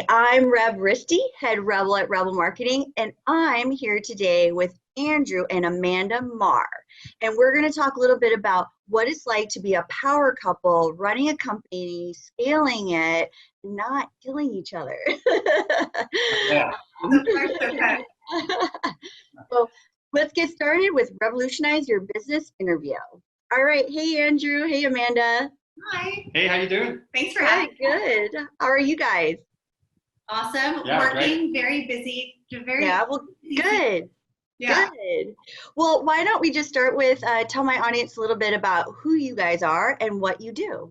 Hi, I'm Reb Risty, head rebel at REBL Marketing, and I'm here today with Andrew and Amanda Marr. And we're going to talk a little bit about what it's like to be a power couple, running a company, scaling it, not killing each other. Yeah. So let's get started with REBLutionize Your Business interview. All right. Hey, Andrew. Hey, Amanda. Hi. Hey, how you doing? Thanks for having me. Good. How are you guys? Awesome. Yeah, working, very busy. Good. Yeah. Good. Well, why don't we just start with tell my audience a little bit about who you guys are and what you do.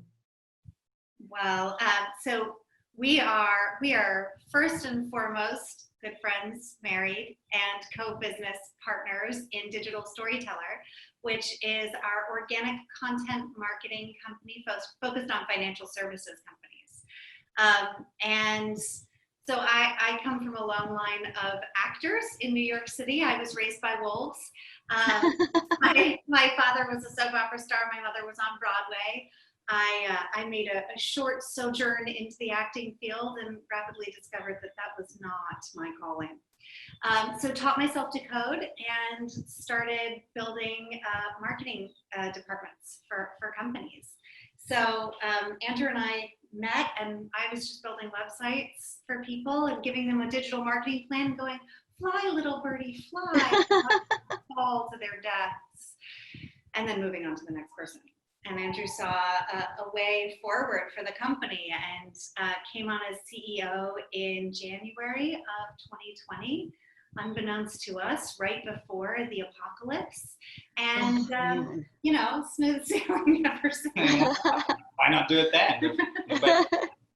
Well, so we are first and foremost good friends, married, and co-business partners in Digital Storyteller, which is our organic content marketing company focused on financial services companies. And so I come from a long line of actors in New York City. I was raised by wolves. My father was a soap opera star. My mother was on Broadway. I made a short sojourn into the acting field and rapidly discovered that that was not my calling. So taught myself to code and started building marketing departments for companies. So Andrew and I met, and I was just building websites for people and giving them a digital marketing plan, going, fly, little birdie, fly, fall to their deaths, and then moving on to the next person. And Andrew saw a way forward for the company and came on as CEO in January of 2020, unbeknownst to us, right before the apocalypse. And, you know, smooth sailing ever since. Why not do it then?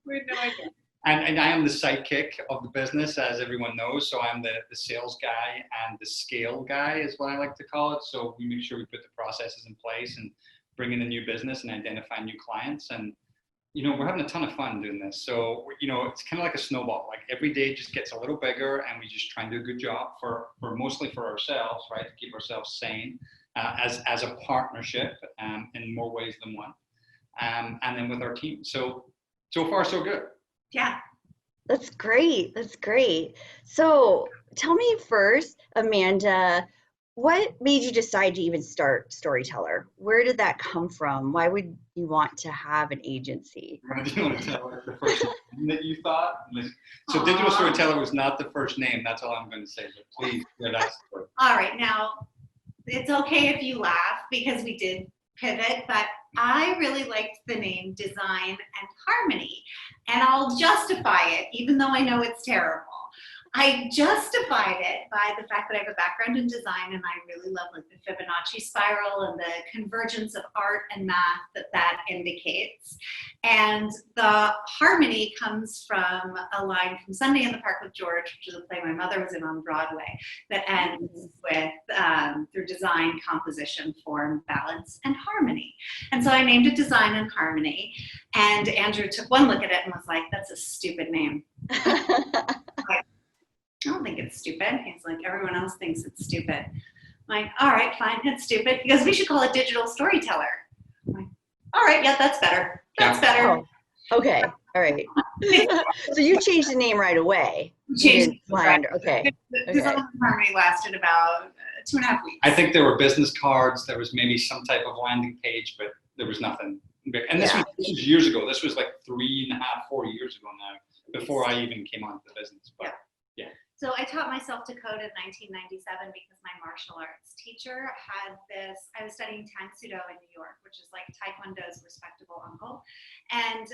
We had no idea. And I am the sidekick of the business, as everyone knows. So I'm the sales guy and the scale guy is what I like to call it. So we make sure we put the processes in place and bring in a new business and identify new clients. And, you know, we're having a ton of fun doing this. So, you know, it's kind of like a snowball. Like every day just gets a little bigger and we just try and do a good job for mostly for ourselves, right? To keep ourselves sane as a partnership in more ways than one. And then with our team. So far, so good. Yeah. That's great. That's great. So tell me first, Amanda, what made you decide to even start Storyteller? Where did that come from? Why would you want to have an agency? Do you want to tell us the first name that you thought? So Digital Storyteller was not the first name. That's all I'm going to say. But please, that's the story. All right. Now, it's okay if you laugh because we did pivot, but I really liked the name Design and Harmony, and I'll justify it, even though I know it's terrible. I justified it by the fact that I have a background in design and I really love like the Fibonacci spiral and the convergence of art and math that indicates. And the harmony comes from a line from Sunday in the Park with George, which is a play my mother was in on Broadway, that ends with through design, composition, form, balance, and harmony. And so I named it Design and Harmony. And Andrew took one look at it and was like, that's a stupid name. I don't think it's stupid. He's like, everyone else thinks it's stupid. I'm like, all right, fine, it's stupid. He goes, we should call it Digital Storyteller. I'm like, all right, yeah, that's better. That's better. Oh, okay, all right. So you changed the name right away. Changed Okay. Design and Harmony lasted about 2.5 weeks. I think there were business cards. There was maybe some type of landing page, but there was nothing. And this was years ago. This was like 3.5, 4 years ago now, before I even came onto the business. But yeah. So I taught myself to code in 1997 because my martial arts teacher had this, I was studying Tang Soo Do in New York, which is like Taekwondo's respectable uncle. And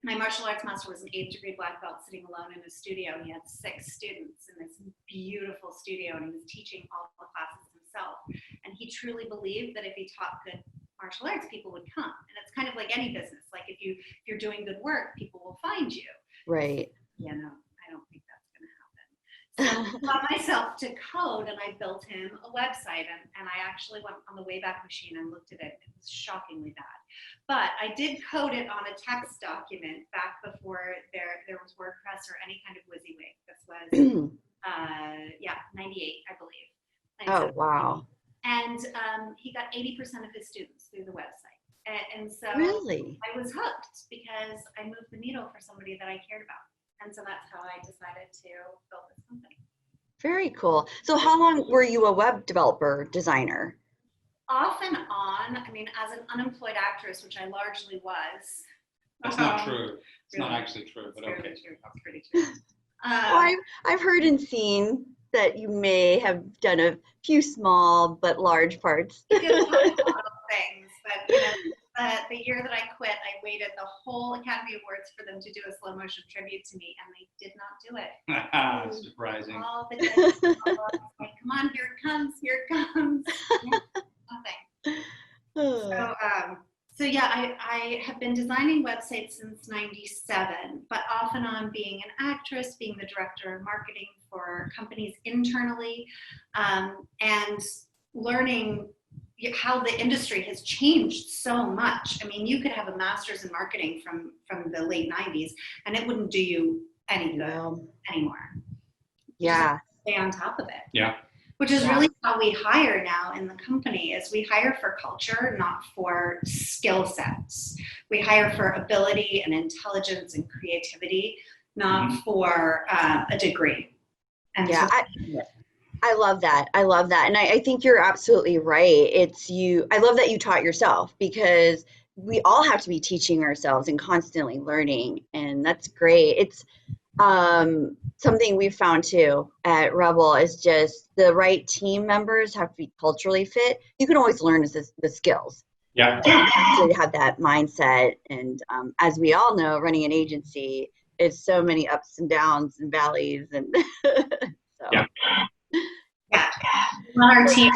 my martial arts master was an 8th degree black belt sitting alone in his studio. He had 6 students in this beautiful studio and he was teaching all the classes himself. And he truly believed that if he taught good martial arts, people would come. And it's kind of like any business. Like if you're doing good work, people will find you. Right. Yeah, no, I don't think that's going to happen. So I taught myself to code and I built him a website and I actually went on the Wayback Machine and looked at it. It was shockingly bad. But I did code it on a text document back before there was WordPress or any kind of WYSIWYG. This was, 98, I believe. Oh, wow. And he got 80% of his students through the website. And so Really? I was hooked because I moved the needle for somebody that I cared about. And so that's how I decided to build this company. Very cool. So how long were you a web developer designer? Off and on, I mean, as an unemployed actress, which I largely was. That's not true. It's really, not actually true, but okay. True. That's pretty true. Well, I've heard and seen that you may have done a few small but large parts. I did a lot of things, but you know, the year that I quit, I waited the whole Academy Awards for them to do a slow motion tribute to me, and they did not do it. Surprising. All the judges were like, come on, here it comes, here it comes. Nothing. So yeah, I have been designing websites since '97, but off and on being an actress, being the director of marketing for companies internally, and learning how the industry has changed so much. I mean, you could have a master's in marketing from the late '90s, and it wouldn't do you any good anymore. Yeah. Stay on top of it. Yeah. Which is really how we hire now in the company. Is we hire for culture, not for skill sets. We hire for ability and intelligence and creativity, not for a degree. And yeah, I love that. I love that. And I think you're absolutely right. I love that you taught yourself, because we all have to be teaching ourselves and constantly learning. And that's great. It's something we've found too at REBL is just the right team members have to be culturally fit. You can always learn the skills. Yeah. You have to have that mindset. And as we all know, running an agency is so many ups and downs and valleys. And so. Yeah. On our team.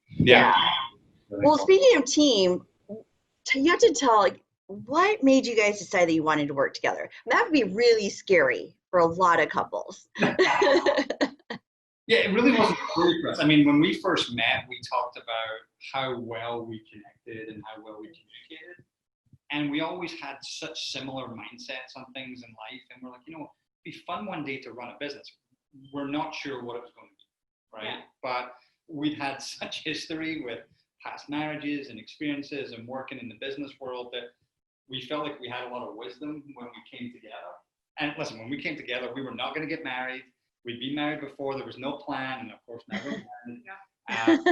Yeah. Well, speaking of team, you have to tell, what made you guys decide that you wanted to work together? That would be really scary for a lot of couples. Yeah, it really wasn't scary for us. I mean, when we first met, we talked about how well we connected and how well we communicated. And we always had such similar mindsets on things in life. And we're like, it'd be fun one day to run a business. We're not sure what it was going to be, right? Yeah. But we'd had such history with past marriages and experiences and working in the business world that we felt like we had a lot of wisdom when we came together. And listen, when we came together, we were not going to get married. We'd been married before. There was no plan. And of course, now we're married. And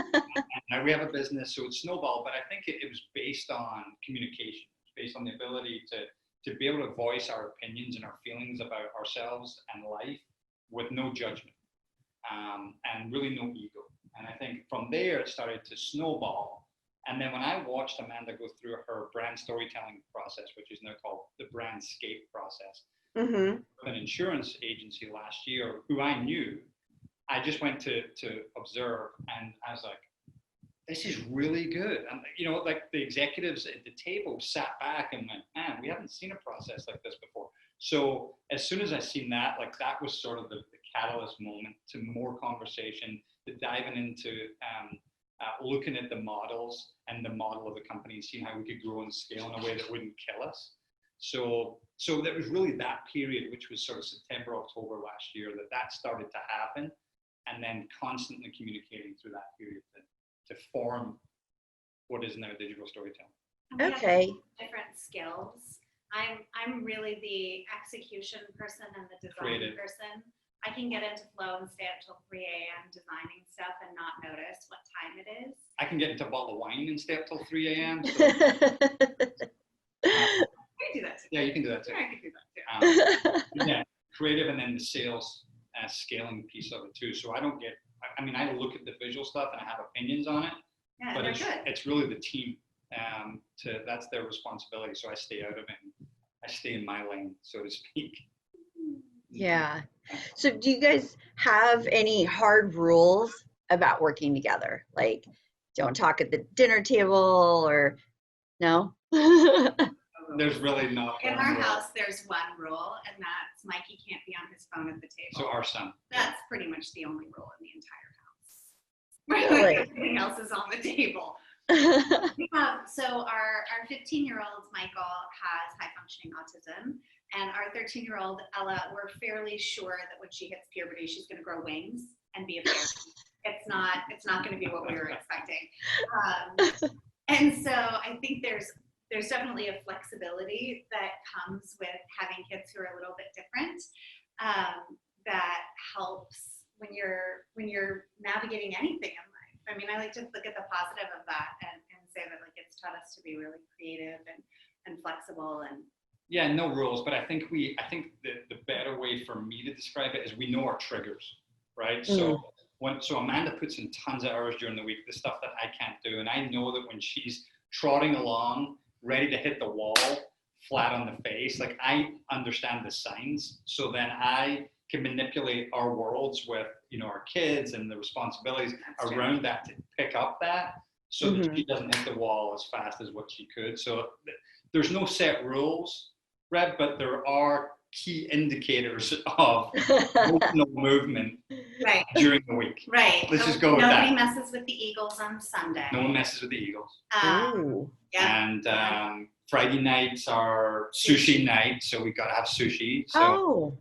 now we have a business. So it snowballed. But I think it was based on communication. It's based on the ability to be able to voice our opinions and our feelings about ourselves and life with no judgment and really no ego. And I think from there, it started to snowball. And then when I watched Amanda go through her brand storytelling process, which is now called the Brandscape process, with an insurance agency last year who I knew, I just went to observe, and I was like, this is really good. And like the executives at the table sat back and went, man, we haven't seen a process like this before. So as soon as I seen that, like that was sort of the catalyst moment to more conversation, to diving into looking at the models and the model of the company and seeing how we could grow and scale in a way that wouldn't kill us. So that was really that period, which was sort of September, October last year, that started to happen, and then constantly communicating through that period to form what is now Digital Storyteller. Okay. Different skills. I'm really the execution person and the design person. I can get into flow and stay up till 3 a.m. designing stuff and not notice what time it is. I can get into a bottle of wine and stay up till 3 a.m. So. I can do that too. Yeah, you can do that too. I can do that too. Yeah, creative, and then the sales scaling piece of it too. So I don't get, I mean, I look at the visual stuff and I have opinions on it, yeah, but it's really the team. That's their responsibility. So I stay out of it and I stay in my lane, so to speak. Yeah. So do you guys have any hard rules about working together? Like, don't talk at the dinner table, or no? There's really not. In our house, there's one rule, and that's Mikey can't be on his phone at the table. So our son. That's pretty much the only rule in the entire house. Really? Everything else is on the table. So our 15-year-old Michael has high functioning autism, and our 13-year-old Ella, we're fairly sure that when she hits puberty, she's going to grow wings and be a fairy. It's not going to be what we were expecting. And so I think there's definitely a flexibility that comes with having kids who are a little bit different, that helps when you're navigating anything in life. I mean, I like to look at the positive of that and say that like it's taught us to be really creative and flexible and. Yeah, no rules, but I think the better way for me to describe it is we know our triggers, right? So Amanda puts in tons of hours during the week, the stuff that I can't do, and I know that when she's trotting along, ready to hit the wall, flat on the face, like I understand the signs, so then I can manipulate our worlds with, you know, our kids and the responsibilities around that to pick up that, so that she doesn't hit the wall as fast as what she could. So there's no set rules, Reb, but there are key indicators of emotional movement during the week. Right. Let's just go with that. Nobody messes with the Eagles on Sunday. No one messes with the Eagles. Yeah. And Friday nights are sushi night, so we gotta have sushi. So.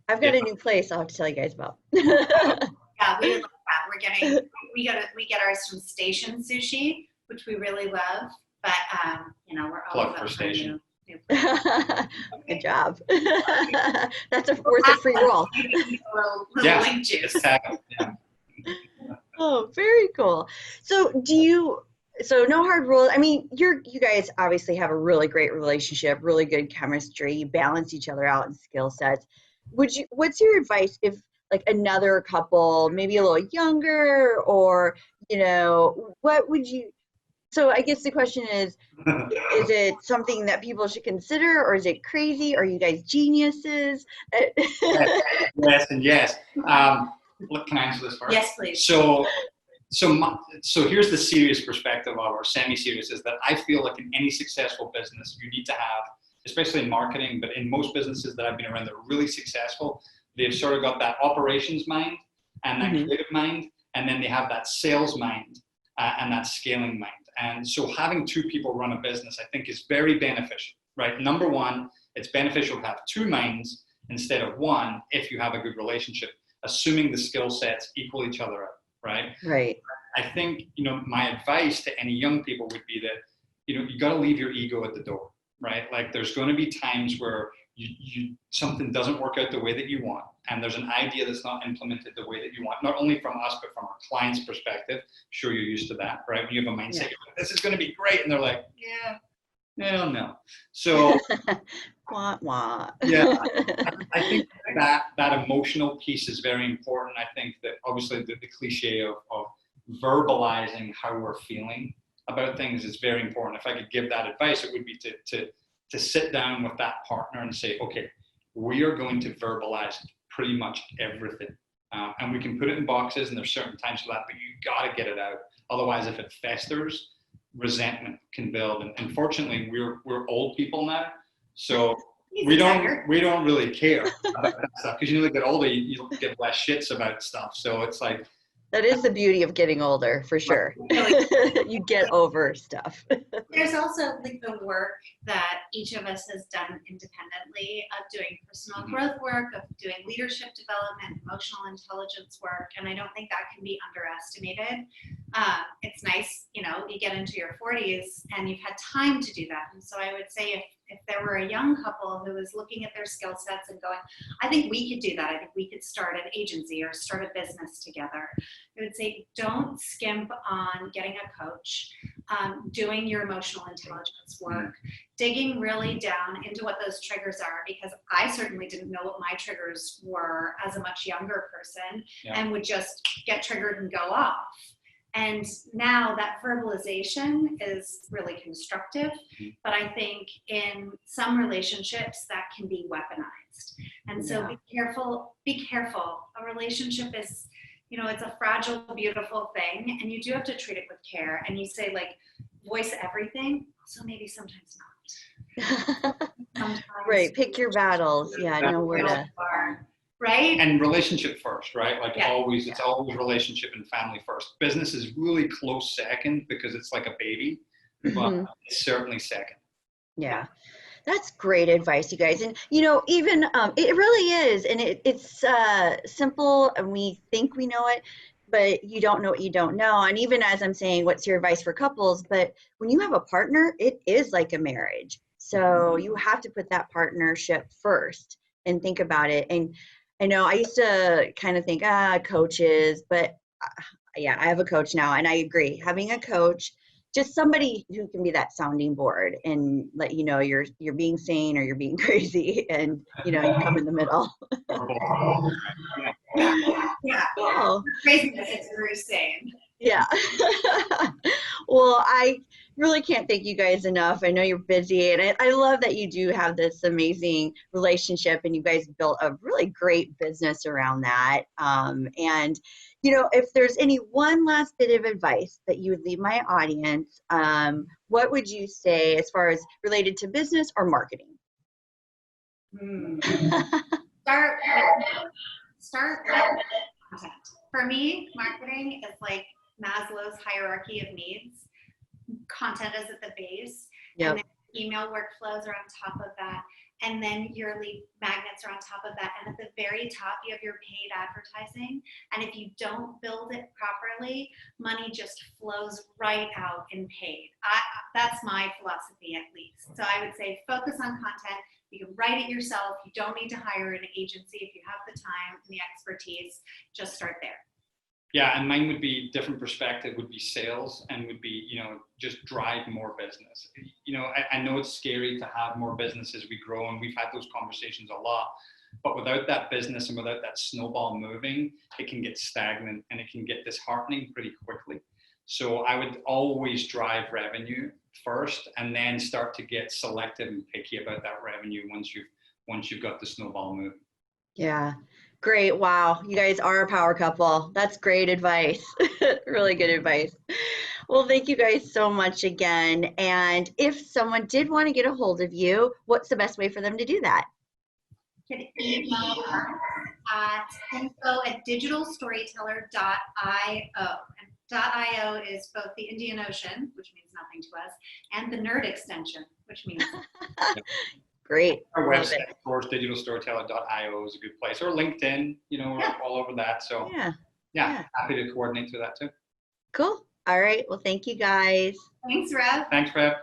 I've got a new place I'll have to tell you guys about. Yeah, we love that. We get ours from Station Sushi, which we really love. But you know, we're all Plug about for Station. Good job. That's worth a free roll. Little link juice. Yeah. Oh, very cool. So no hard rules. I mean, you guys obviously have a really great relationship, really good chemistry. You balance each other out in skill sets. What's your advice if like another couple, maybe a little younger, or, you know, what would you, so I guess the question is it something that people should consider, or is it crazy? Are you guys geniuses? Yes and yes. Look, can I answer this first? Yes, please. So here's the serious perspective of our semi-serious, is that I feel like in any successful business, you need to have, especially in marketing, but in most businesses that I've been around that are really successful, they've sort of got that operations mind and that creative mind, and then they have that sales mind and that scaling mind. And so having two people run a business, I think, is very beneficial, right? Number one, it's beneficial to have two minds instead of one if you have a good relationship, assuming the skill sets equal each other out, right? Right. I think, you know, my advice to any young people would be that, you know, you got to leave your ego at the door, right? Like there's going to be times where something doesn't work out the way that you want, and there's an idea that's not implemented the way that you want, not only from us, but from our client's perspective. I'm sure you're used to that, right? When you have a mindset, you're like, this is going to be great, and they're like, no. So, wah, wah. Yeah, I think that emotional piece is very important. I think that obviously the cliche of verbalizing how we're feeling about things is very important. If I could give that advice, it would be to sit down with that partner and say, okay, we are going to verbalize pretty much everything. And we can put it in boxes, and there's certain times for that, but you got to get it out. Otherwise, if it festers, resentment can build. And unfortunately, we're old people now, so we don't really care about that stuff, because you get older, you get less shits about stuff. So it's like, that is the beauty of getting older, for sure. You get over stuff. There's also like the work that each of us has done independently of doing personal growth work, of doing leadership development, emotional intelligence work, and I don't think that can be underestimated. It's nice, you know, you get into your 40s and you've had time to do that. And so I would say if there were a young couple who was looking at their skill sets and going, I think we could do that. I think we could start an agency or start a business together. I would say don't skimp on getting a coach, doing your emotional intelligence work, digging really down into what those triggers are, because I certainly didn't know what my triggers were as a much younger person, and would just get triggered and go off. And now that verbalization is really constructive, but I think in some relationships that can be weaponized. And so be careful. A relationship is, you know, it's a fragile, beautiful thing, and you do have to treat it with care. And you say, like, voice everything, so maybe sometimes not. Sometimes Right, pick your battles. Yeah, know where to. Right? And relationship first, right? Like always, it's always relationship and family first. Business is really close second, because it's like a baby, but it's certainly second. Yeah. That's great advice, you guys. And, you know, even it really is. And it's simple, and we think we know it. but you don't know what you don't know. And even as I'm saying, what's your advice for couples? But when you have a partner, it is like a marriage. So you have to put that partnership first and think about it. And I know I used to kind of think, coaches, but yeah, I have a coach now, and I agree. Having a coach, just somebody who can be that sounding board and let you know you're being sane or you're being crazy, and you come in the middle. Yeah. Cool. Craziness is very sane. Yeah. Well, I really can't thank you guys enough. I know you're busy, and I love that you do have this amazing relationship, and you guys built a really great business around that. And if there's any one last bit of advice that you would leave my audience, what would you say as far as related to business or marketing? Start with content. For me, marketing is like Maslow's hierarchy of needs. Content is at the base, and then email workflows are on top of that, and then your lead magnets are on top of that, and at the very top you have your paid advertising. And if you don't build it properly, money just flows right out in paid. That's my philosophy, at least. So I would say focus on content. You can write it yourself. You don't need to hire an agency if you have the time and the expertise. Just start there. Yeah, and mine would be different perspective, would be sales, and would be, just drive more business. I know it's scary to have more business as we grow, and we've had those conversations a lot, but without that business and without that snowball moving, it can get stagnant and it can get disheartening pretty quickly. So I would always drive revenue first, and then start to get selective and picky about that revenue once you've got the snowball moving. Yeah. Great. Wow. You guys are a power couple. That's great advice. Really good advice. Well, thank you guys so much again. And if someone did want to get a hold of you, what's the best way for them to do that? You can email us at info@digitalstoryteller.io. And .io is both the Indian Ocean, which means nothing to us, and the nerd extension, which means Great. Our website, of course, digitalstoryteller.io is a good place, or LinkedIn, we're all over that. So yeah, happy to coordinate through that too. Cool. All right. Well, thank you guys. Thanks, Rev. Thanks, Rev.